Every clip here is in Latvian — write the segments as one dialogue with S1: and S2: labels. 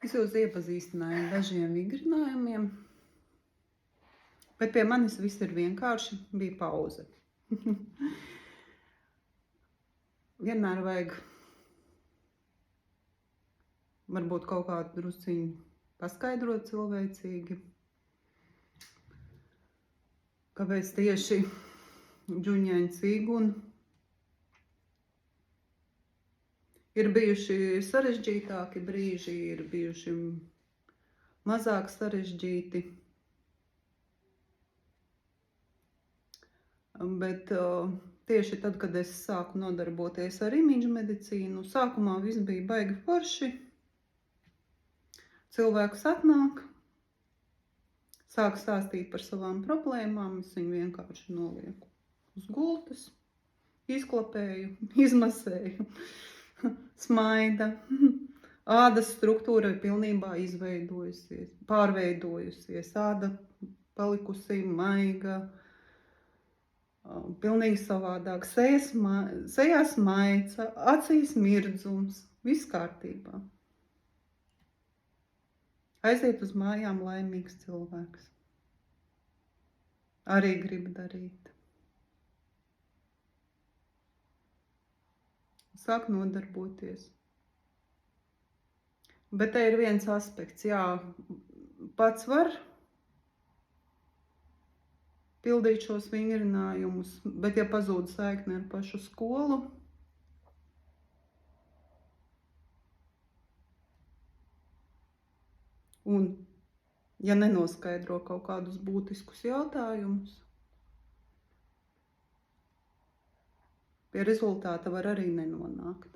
S1: Es jūs iepazīstināju ar dažiem vingrinājumiem, bet pie manis viss ir vienkārši, bija pauze. Vienmēr vajag varbūt kaut kādu drusciņu paskaidrot cilvēcīgi, kāpēc tieši Džuņa Cīguna ir bijuši sarežģītāki brīži, ir bijuši mazāk sarežģīti, bet tieši tad, kad es sāku nodarboties ar imidžu medicīnu, sākumā viss bija baigi forši. Cilvēks atnāk, sāk stāstīt par savām problēmām, es viņu vienkārši nolieku uz gultas, izklapēju, izmasēju, smaida. Ādas struktūra ir pilnībā izveidojusies, pārveidojusies, āda palikusi maiga, pilnīgi savādāk, sejā smaica, acīs mirdzums, viss kārtībā. Aiziet uz mājām laimīgs cilvēks. Arī grib darīt. Sāk nodarboties. Bet te ir viens aspekts, jā, pats var pildīt šos vingrinājumus, bet ja pazūd saikne ar pašu skolu, un ja nenoskaidro kaut kādus būtiskus jautājumus, pie rezultāta var arī nenonākt.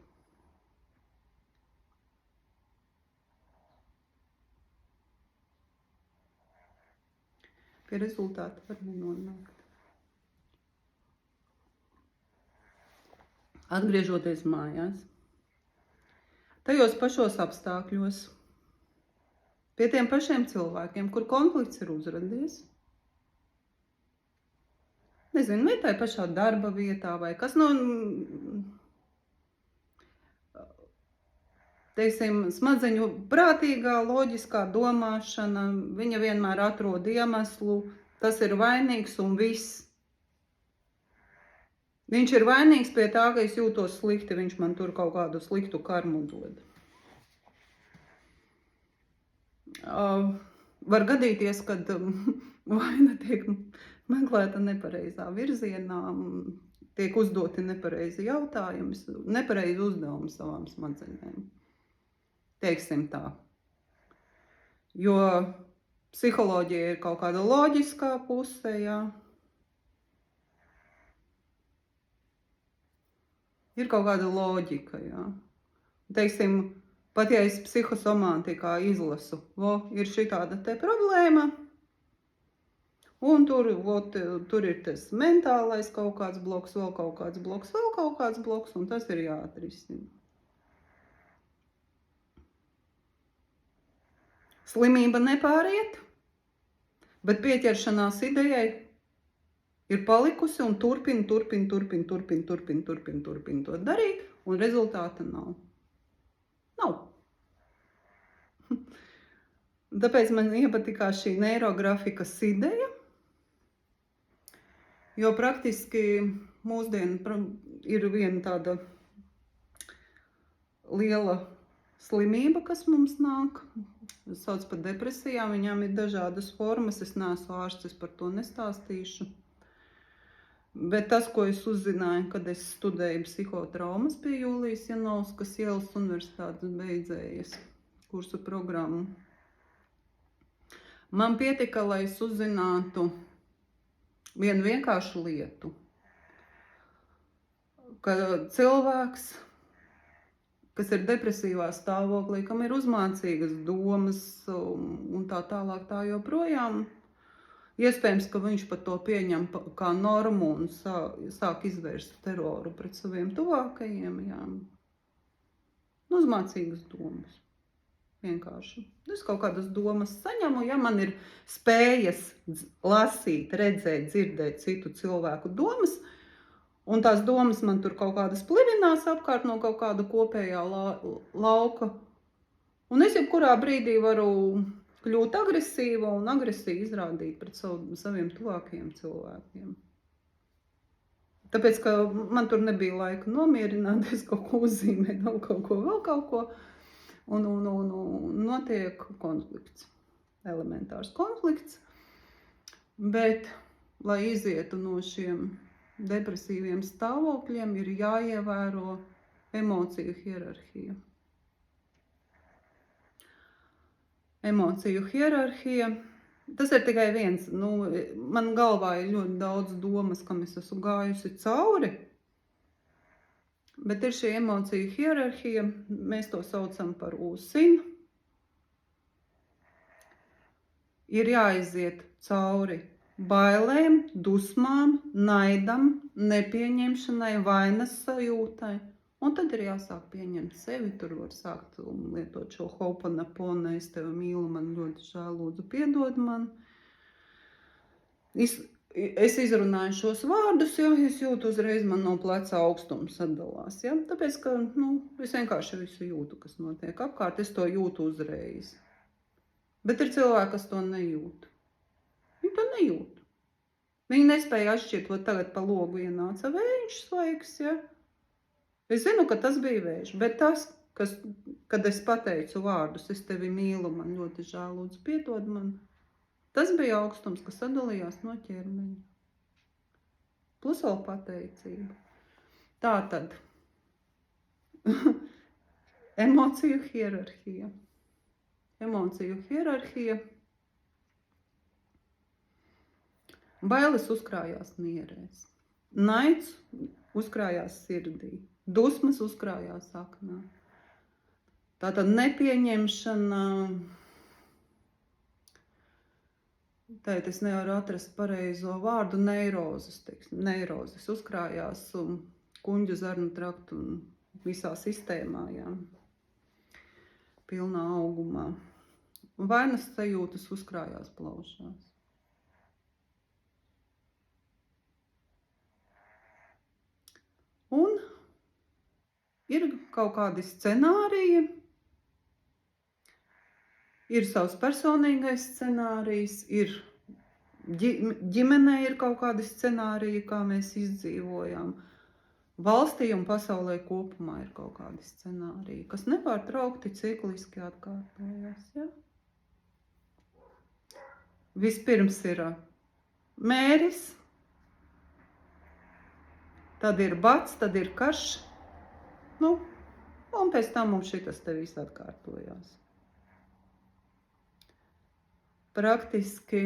S1: Pie rezultāta var nenonākt. Atgriežoties mājās, tajos pašos apstākļos, pie tiem pašiem cilvēkiem, kur konflikts ir uzradies, nezinu, vai tai pašā darba vietā, vai kas teiksim, smadzeņu prātīgā, loģiskā domāšana, viņa vienmēr atrod iemeslu, tas ir vainīgs un viss. Viņš ir vainīgs pie tā, ka es jūtos slikti, viņš man tur kaut kādu sliktu karmu dod. Var gadīties, kad vaina tiek meklēta nepareizā virzienā, tiek uzdoti nepareizi jautājumi, nepareizi uzdevumi savām smadzenēm. Teiksim tā. Jo psiholoģija ir kaut kāda loģiskā puse, jā. Ir kaut kāda loģika, jā. Teiksim, pat ja es psihosomātikā izlasu, ir šitāda te problēma, un tur ir tas mentālais kaut kāds bloks, vēl kaut kāds bloks, vēl kaut kāds bloks, un tas ir jāatrisina. Slimība nepāriet, bet pieķeršanās idejai ir palikusi un turpina to darīt, un rezultāta nav. Tāpēc man iepatikās šī neirografikas ideja, jo praktiski mūsdienu ir viena tāda liela slimība, kas mums nāk, sauc par depresijām, viņām ir dažādas formas, es neesmu ārsts, es par to nestāstīšu. Bet tas, ko es uzzināju, kad es studēju psihotraumas pie Jūlijas Janovskas ielas universitātes beidzējas kursu programmu, man pietika, lai es uzzinātu vienu vienkāršu lietu, ka cilvēks, kas ir depresīvā stāvoklī, kam ir uzmācīgas domas un tā tālāk tā joprojām, iespējams, ka viņš pat to pieņem kā normu un sāk izvērst teroru pret saviem tuvākajiem, jā. Uzmācīgas domas. Vienkārši. Es kaut kādas domas saņemu, ja man ir spējas lasīt, redzēt, dzirdēt citu cilvēku domas, un tās domas man tur kaut kādas plivinās apkārt no kaut kāda kopējā lauka, Un es jebkurā brīdī varu kļūt agresīva un agresiju izrādīt pret saviem tuvākajiem cilvēkiem. Tāpēc, ka man tur nebija laika nomierināties, kaut ko uzzīmēt, vēl kaut ko. Un notiek konflikts. Elementārs konflikts. Bet, lai izietu no šiem depresīviem stāvokļiem, ir jāievēro emociju hierarhija. Emociju hierarhija. Tas ir tikai viens. Man galvā ir ļoti daudz domas, kam es esmu gājusi cauri. Bet ir šī emociju hierarhija. Mēs to saucam par USIN. Ir jāiziet cauri bailēm, dusmām, naidam, nepieņemšanai, vainas sajūtai. Un tad ir jāsāk pieņemt sevi, tur var sākt lietot šo hopanapone, es tevi mīlu, man ļoti žēl, lūdzu piedod man. Es izrunāju šos vārdus, ja, es jūtu uzreiz, man no pleca augstums sadalās, ja, tāpēc, ka, es vienkārši visu jūtu, kas notiek apkārt, es to jūtu uzreiz. Bet ir cilvēki, kas to nejūt. Viņi to nejūt. Viņi nespēja atšķirt, vai tagad pa logu ienāca vējš svaigs, ja. Es zinu, ka tas bija vējš, bet tas, kad es pateicu vārdus, es tevi mīlu, man ļoti žēl, lūdzu piedod man, tas bija augstums, kas sadalījās no ķermeņa. Plus vēl pateicība. Tātad, emociju hierarhija. Emociju hierarhija. Bailes uzkrājās nierēs. Naids uzkrājās sirdī. Dusmas uzkrājās aknā. Tātad nepieņemšana, es nevaru atrast pareizo vārdu, neirozes uzkrājās kuņģu zarnu traktu un visā sistēmā, jā, pilnā augumā. Vainas sajūtas uzkrājās plaušās. Un ir kaut kādi scenāriji, ir savs personīgais scenārijs, ir ģimenē ir kaut kādi scenāriji, kā mēs izdzīvojām. Valstī un pasaulē kopumā ir kaut kādi scenāriji, kas nepārtraukti cikliski atkārtojas. Ja? Vispirms ir mēris, tad ir bats, tad ir karš. Un pēc tam mums šitas te viss atkārtojās. Praktiski,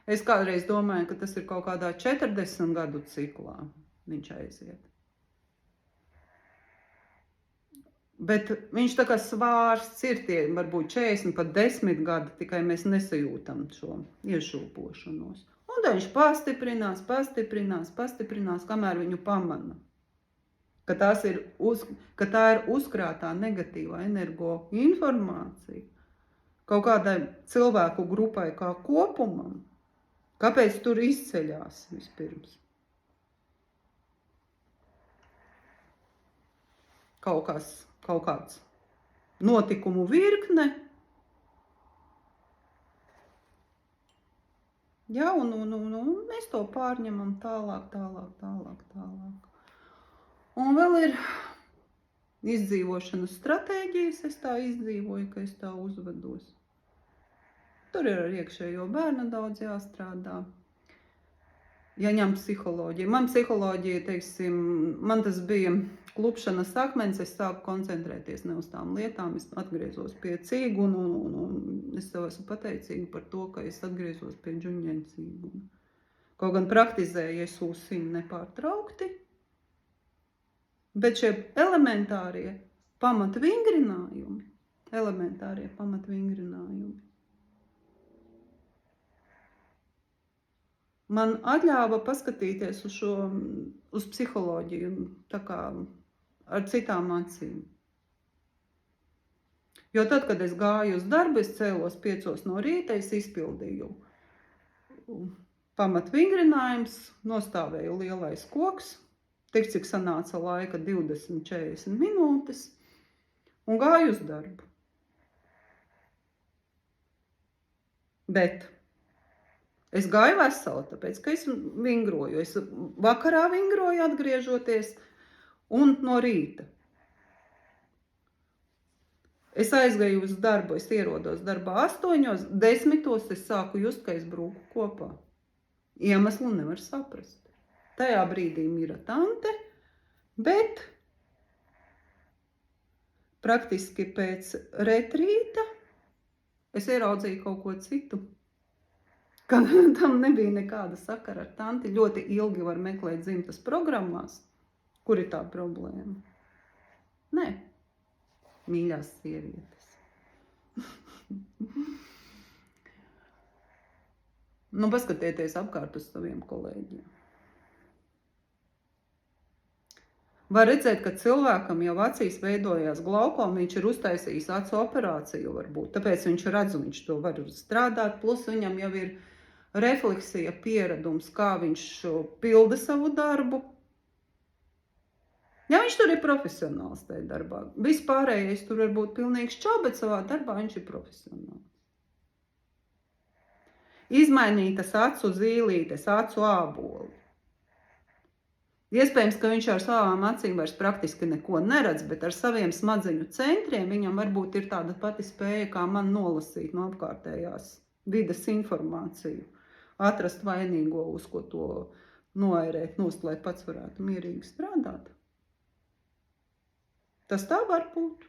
S1: es kādreiz domāju, ka tas ir kaut kādā 40 gadu ciklā viņš aiziet. Bet viņš tā kā svārsts ir tie, varbūt 40, pat 10 gadi, tikai mēs nesajūtam šo iešūpošanos. Un tad viņš pastiprinās, kamēr viņu pamana. Ka tā ir uzkrātā negatīvā energo informācija kaut kādai cilvēku grupai kā kopumam. Kāpēc tur izceļās vispirms? Kaut kāds notikumu virkne. Ja, un mēs to pārņemam tālāk. Un vēl ir izdzīvošanas stratēģijas, es tā izdzīvoju, ka es tā uzvedos. Tur ir ar iekšējo bērnu daudz jāstrādā. Ja ņem psiholoģiju. Man psiholoģija, teiksim, man tas bija klupšanas akmens, es sāku koncentrēties ne uz tām lietām, es atgriezos pie cīguma un es tev esmu pateicīga par to, ka es atgriezos pie džuņģeņa cīguma. Kaut gan praktizēju es USIN nepārtraukti, bet šie elementārie pamatvingrinājumi, man atļāva paskatīties uz psiholoģiju tā kā ar citām acīm. Jo tad, kad es gāju uz darbu, es cēlos 5 no rīta, es izpildīju pamatvingrinājums, nostāvēju lielais koks, tik cik sanāca laika 20-40 minūtes, un gāju uz darbu. Bet es gāju vesela, tāpēc, ka es vingroju. Es vakarā vingroju atgriežoties un no rīta. Es aizgāju uz darbu, es ierodos darbā 8, 10 es sāku just, ka es brūku kopā. Iemeslu nevar saprast. Tajā brīdī mira tante, bet praktiski pēc retrīta es ieraudzīju kaut ko citu. Kad tam nebija nekāda sakara ar tanti, ļoti ilgi var meklēt dzimtas programmās, kur ir tā problēma. Nē, mīļās sievietes. Nu, paskatieties apkārt uz saviem kolēģiem. Var redzēt, ka cilvēkam jau acīs veidojās glaukoma, viņš ir uztaisījis acu operāciju varbūt, tāpēc viņš redz, viņš to var strādāt, plus viņam jau ir refleksija, pieredums, kā viņš pilda savu darbu. Ja viņš tur ir profesionāls tajā darbā, vispārējais tur var būt pilnīgs čau, bet savā darbā viņš ir profesionāls. Izmainītas acu zīlītes, acu āboli. Iespējams, ka viņš ar savām acīm vairs praktiski neko neredz, bet ar saviem smadzeņu centriem viņam varbūt ir tāda pati spēja, kā man nolasīt no apkārtējās vides informāciju, atrast vainīgo, uz ko to noērēt nost, lai pats varētu mierīgi strādāt. Tas tā var būt.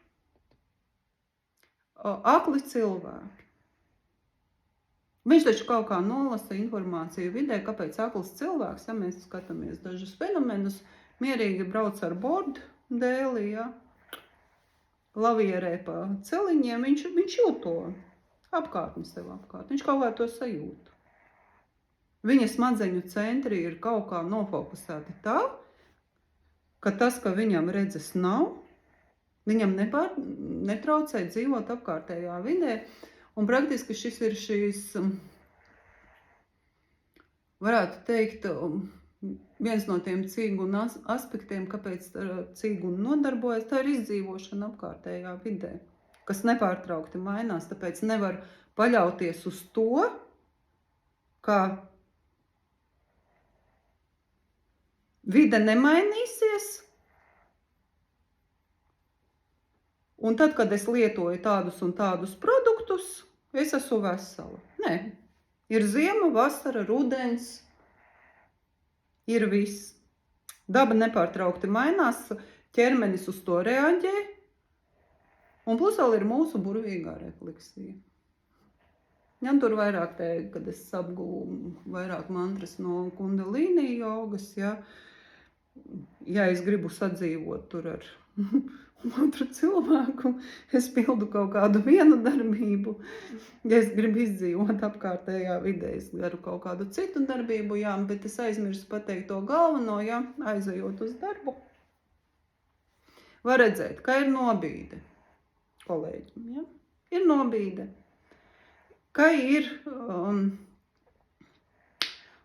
S1: Akli cilvēki. Viņš taču kaut kā nolasa informāciju vidē, kāpēc akls cilvēks, ja mēs skatāmies dažus fenomenus, mierīgi brauc ar bordu dēlī, ja, lavierē pa celiņiem, viņš jūt to apkārtni sev apkārt, viņš kaut kā to sajūt. Viņa smadzeņu centri ir kaut kā nofokusēti tā, ka tas, ka viņam redzes nav, viņam netraucē dzīvot apkārtējā vidē. Un praktiski šis ir varētu teikt, viens no tiem cīguna aspektiem, kāpēc cīguna nodarbojas, tā ir izdzīvošana apkārtējā vidē, kas nepārtraukti mainās, tāpēc nevar paļauties uz to, ka vide nemainīsies, un tad, kad es lietoju tādus un tādus produktus, es esmu vesela. Nē, ir ziema, vasara, rudens, ir viss. Daba nepārtraukti mainās, ķermenis uz to reaģē, un plus vēl ir mūsu burvīgā refleksija. Ja, tur vairāk te, kad es apgūvu vairāk mantras no kundalīni jogas, ja es gribu sadzīvot tur ar otru cilvēku, es pildu kaut kādu vienu darbību, ja es gribu izdzīvot apkārtējā vidē, es daru kaut kādu citu darbību, jā, bet es aizmirstu pateikt to galveno, jā, aizejot uz darbu. Var redzēt, ka ir nobīde kolēģim, jā, ir nobīde, ka ir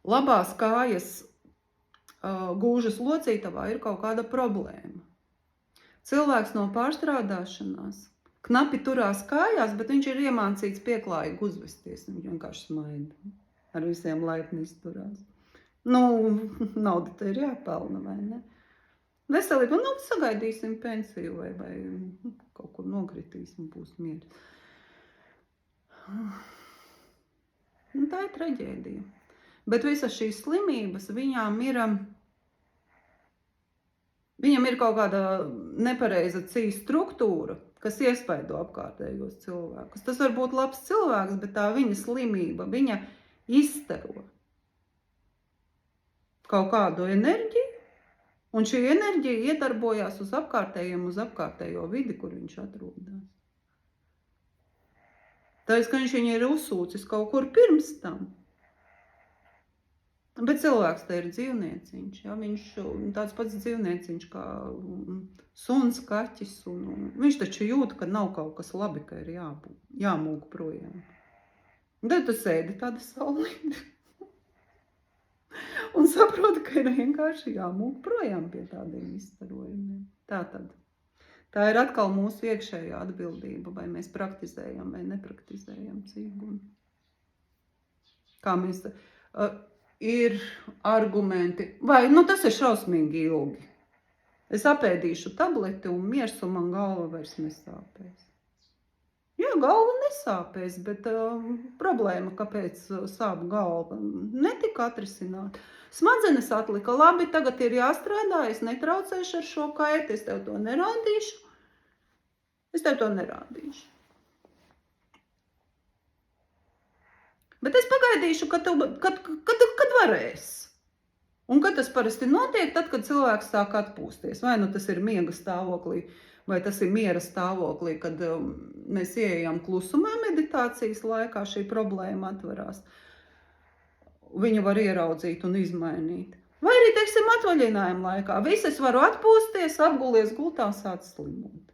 S1: labās kājas gūžas locītavā ir kaut kāda problēma. Cilvēks no pārstrādāšanās knapi turās kājās, bet viņš ir iemācīts pieklājīgi uzvesties. Viņš vienkārši smaida. Ar visiem laipni izturās. Nu, nauda te ir jāpelna, vai ne? Veselība, nu, sagaidīsim pensiju vai kaut kur nokritīsim, būs mieris. Nu, tā ir traģēdija. Bet visas šīs slimības viņam ir kaut kāda nepareiza cīņa struktūra, kas iespaido apkārtējos cilvēkus. Tas var būt labs cilvēks, bet tā viņa slimība, viņa izstaro kaut kādu enerģiju, un šī enerģija iedarbojās uz apkārtējiem, uz apkārtējo vidi, kur viņš atrodas. Tāpēc, ka viņš viņu ir uzsūcis kaut kur pirms tam. Bet cilvēks te ir dzīvnieciņš, ja? Viņš tāds pats dzīvnieciņš kā suns, kaķis, un viņš taču jūt, ka nav kaut kas labi, ka ir jāmūk projām. Tad tu sēdi tāda saulīte un saproti, ka ir vienkārši jāmūk projām pie tādiem izstarojumiem. Tātad, Tā ir atkal mūsu iekšējā atbildība, vai mēs praktizējam vai nepraktizējam cīgumu. Kā mēs, ir argumenti, vai, tas ir šausmīgi ilgi. Es apēdīšu tableti un miers, un man galva vairs nesāpēs. Jā, galva nesāpēs, bet problēma, kāpēc sāp galva, netika atrisināta. Smadzenes atlika, labi, tagad ir jāstrādā, es netraucēšu ar šo kaiti, es tev to nerādīšu. Bet es pagaidīšu, kad varēs. Un kad tas parasti notiek, tad, kad cilvēks sāk atpūsties. Vai nu tas ir miega stāvoklī, vai tas ir miera stāvoklī, kad mēs ieejam klusumā meditācijas laikā, šī problēma atverās. Viņu var ieraudzīt un izmainīt. Vai arī, teiksim, atvaļinājuma laikā. Visi es varu atpūsties, apgulies gultā, sāc slimot.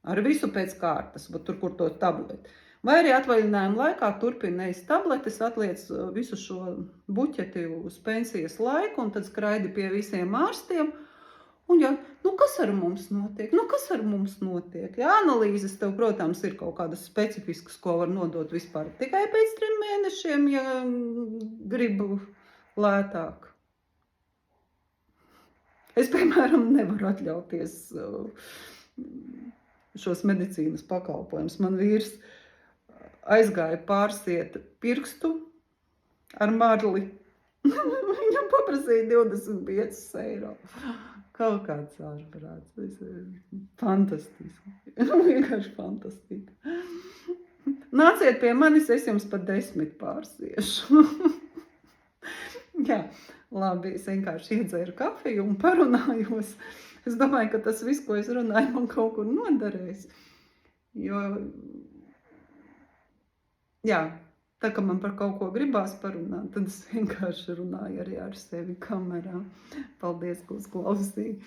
S1: Ar visu pēc kārtas, bet tur, kur to tableti. Vai arī atvaļinājuma laikā turpina ēst tabletes, atliec visu šo buķeti uz pensijas laiku un tad skraidi pie visiem ārstiem. Un jā, kas ar mums notiek? Jā, analīzes tev, protams, ir kaut kādas specifiskas, ko var nodot vispār tikai pēc 3 mēnešiem, ja gribu lētāk. Es, piemēram, nevaru atļauties šos medicīnas pakalpojumus. Man vīrs aizgāja pārsiet pirkstu ar marli. Viņam paprasīja 25 eiro. Kaut kāds ārprāts. Fantastiski. Vienkārši fantastiski. Nāciet pie manis, es jums pat 10 pārsiešu. Jā, labi, es vienkārši iedzēru kafiju un parunājos. Es domāju, ka tas viss, ko es runāju, man kaut kur noderēs. Jo, jā, tā kā man par kaut ko gribās parunāt, tad es vienkārši runāju arī ar sevi kamerā. Paldies, ka uzklausīji.